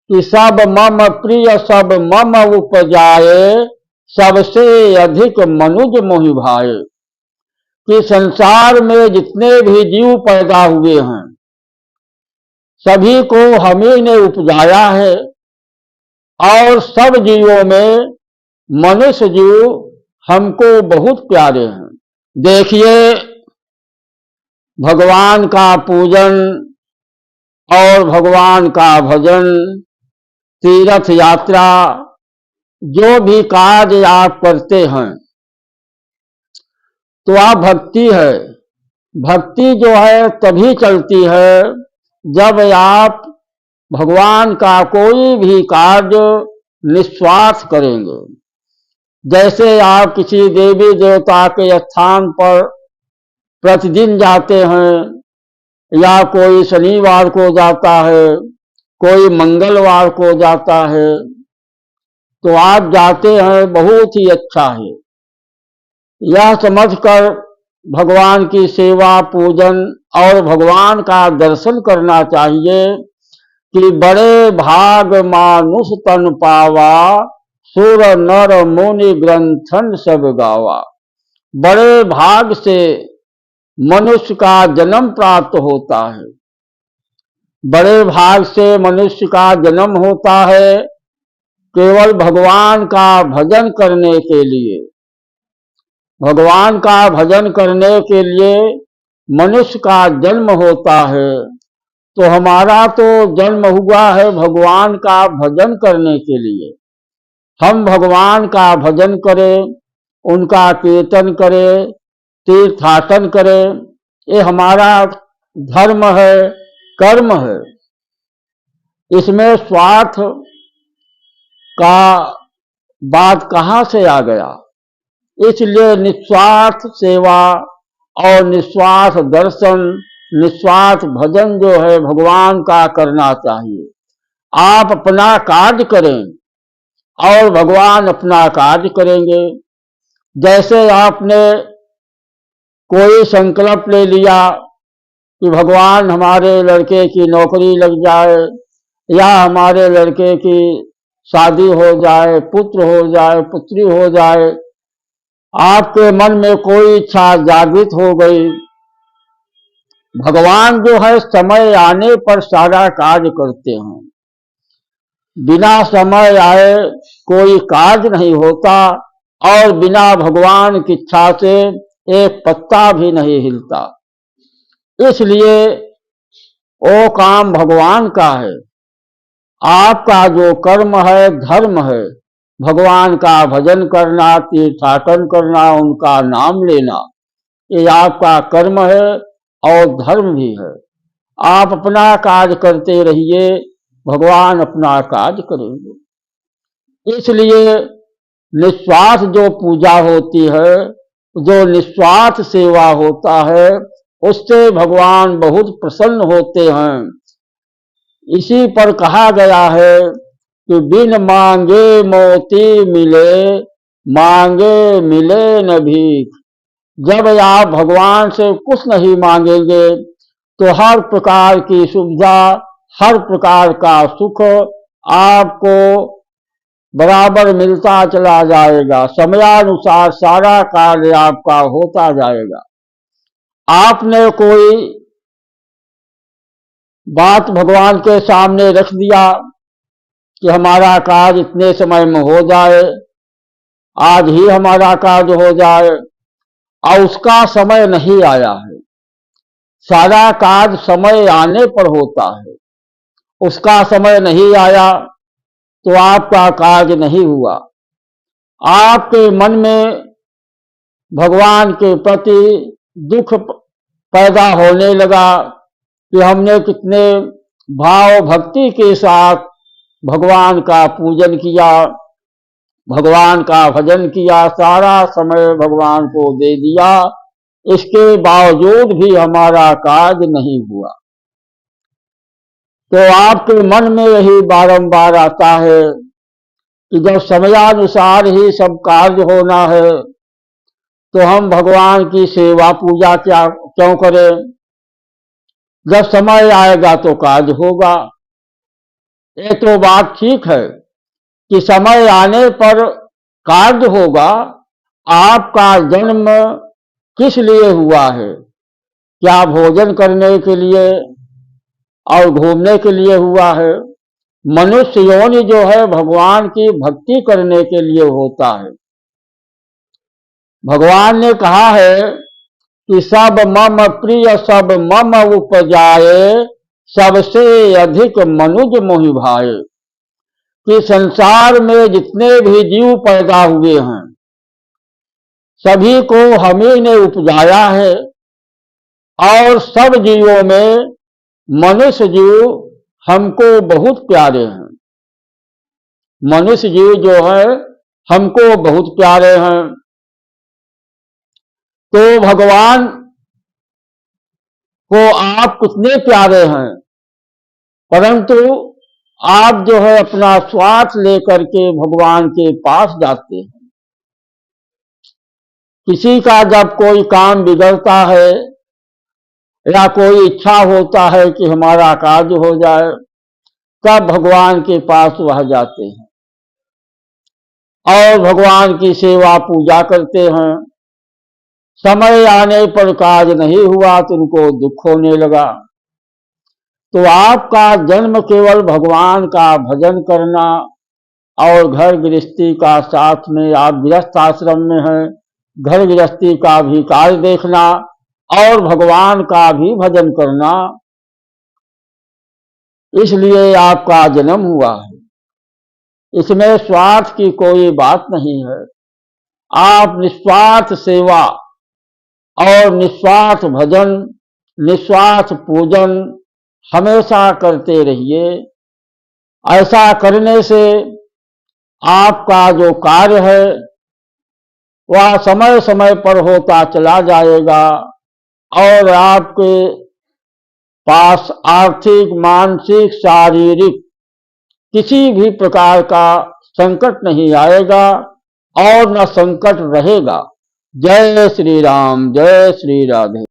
कि सब मम प्रिय सब मम उपजाए, सबसे अधिक मनुज मोहि भाए। कि संसार में जितने भी जीव पैदा हुए हैं सभी को हम ही ने उपजाया है, और सब जीवों में मनुष्य जीव हमको बहुत प्यारे हैं। देखिए, भगवान का पूजन और भगवान का भजन, तीर्थ यात्रा, जो भी कार्य आप करते हैं तो आप भक्ति है। भक्ति जो है तभी चलती है जब आप भगवान का कोई भी कार्य निस्वार्थ करेंगे। जैसे आप किसी देवी देवता के स्थान पर प्रतिदिन जाते हैं, या कोई शनिवार को जाता है, कोई मंगलवार को जाता है, तो आप जाते हैं, बहुत ही अच्छा है। यह समझकर भगवान की सेवा पूजन और भगवान का दर्शन करना चाहिए कि बड़े भाग मानुष तन पावा, सुर नर मुनि ग्रंथन सब गावा। बड़े भाग से मनुष्य का जन्म प्राप्त होता है। बड़े भाग से मनुष्य का जन्म होता है केवल भगवान का भजन करने के लिए। भगवान का भजन करने के लिए मनुष्य का जन्म होता है। तो हमारा तो जन्म हुआ है भगवान का भजन करने के लिए। हम भगवान का भजन करें, उनका कीर्तन करें, तीर्थाटन करें, ये हमारा धर्म है, कर्म है। इसमें स्वार्थ का बात कहाँ से आ गया? इसलिए निस्वार्थ सेवा और निस्वार्थ दर्शन, निस्वार्थ भजन जो है भगवान का करना चाहिए। आप अपना कार्य करें और भगवान अपना कार्य करेंगे। जैसे आपने कोई संकल्प ले लिया कि भगवान हमारे लड़के की नौकरी लग जाए, या हमारे लड़के की शादी हो जाए, पुत्र हो जाए, पुत्री हो जाए, आपके मन में कोई इच्छा जागृत हो गई। भगवान जो है समय आने पर सारा कार्य करते हैं। बिना समय आए कोई कार्य नहीं होता, और बिना भगवान की इच्छा से एक पत्ता भी नहीं हिलता। इसलिए वो काम भगवान का है। आपका जो कर्म है, धर्म है, भगवान का भजन करना, तीर्थाटन करना, उनका नाम लेना, ये आपका कर्म है और धर्म भी है। आप अपना कार्य करते रहिए, भगवान अपना कार्य करेंगे। इसलिए निस्वार्थ जो पूजा होती है, जो निस्वार्थ सेवा होता है, उससे भगवान बहुत प्रसन्न होते हैं। इसी पर कहा गया है कि बिन मांगे मोती मिले, मांगे मिले न भीख। जब आप भगवान से कुछ नहीं मांगेंगे तो हर प्रकार की सुविधा, हर प्रकार का सुख आपको बराबर मिलता चला जाएगा। समयानुसार सारा कार्य आपका होता जाएगा। आपने कोई बात भगवान के सामने रख दिया कि हमारा कार्य इतने समय में हो जाए, आज ही हमारा कार्य हो जाए, और उसका समय नहीं आया है। सारा कार्य समय आने पर होता है। उसका समय नहीं आया तो आपका कार्य नहीं हुआ। आपके मन में भगवान के प्रति दुख पैदा होने लगा कि हमने कितने भाव भक्ति के साथ भगवान का पूजन किया, भगवान का भजन किया, सारा समय भगवान को दे दिया, इसके बावजूद भी हमारा कार्य नहीं हुआ। तो आपके मन में यही बारंबार आता है कि जब समयानुसार ही सब कार्य होना है तो हम भगवान की सेवा पूजा क्यों करें? जब समय आएगा तो कार्य होगा। ये तो बात ठीक है कि समय आने पर कार्य होगा। आपका जन्म किस लिए हुआ है? क्या भोजन करने के लिए और घूमने के लिए हुआ है? मनुष्य योनि जो है भगवान की भक्ति करने के लिए होता है। भगवान ने कहा है कि सब मम प्रिय सब मम उपजाए, सबसे अधिक मनुज मोहि भाए। कि संसार में जितने भी जीव पैदा हुए हैं सभी को हम ही ने उपजाया है, और सब जीवों में मनुष्य जीव हमको बहुत प्यारे हैं। मनुष्य जीव जो है हमको बहुत प्यारे हैं। तो भगवान को आप कितने प्यारे हैं, परंतु आप जो है अपना स्वार्थ लेकर के भगवान के पास जाते हैं। किसी का जब कोई काम बिगड़ता है या कोई इच्छा होता है कि हमारा कार्य हो जाए, तब भगवान के पास वह जाते हैं और भगवान की सेवा पूजा करते हैं। समय आने पर कार्य नहीं हुआ तो उनको दुख होने लगा। तो आपका जन्म केवल भगवान का भजन करना और घर गृहस्थी का साथ में, आप गृहस्थ आश्रम में हैं, घर गृहस्थी का भी कार्य देखना और भगवान का भी भजन करना, इसलिए आपका जन्म हुआ है। इसमें स्वार्थ की कोई बात नहीं है। आप निस्वार्थ सेवा और निस्वार्थ भजन, निस्वार्थ पूजन हमेशा करते रहिए। ऐसा करने से आपका जो कार्य है वह समय समय पर होता चला जाएगा और आपके पास आर्थिक, मानसिक, शारीरिक किसी भी प्रकार का संकट नहीं आएगा और न संकट रहेगा। जय श्री राम, जय श्री राधे।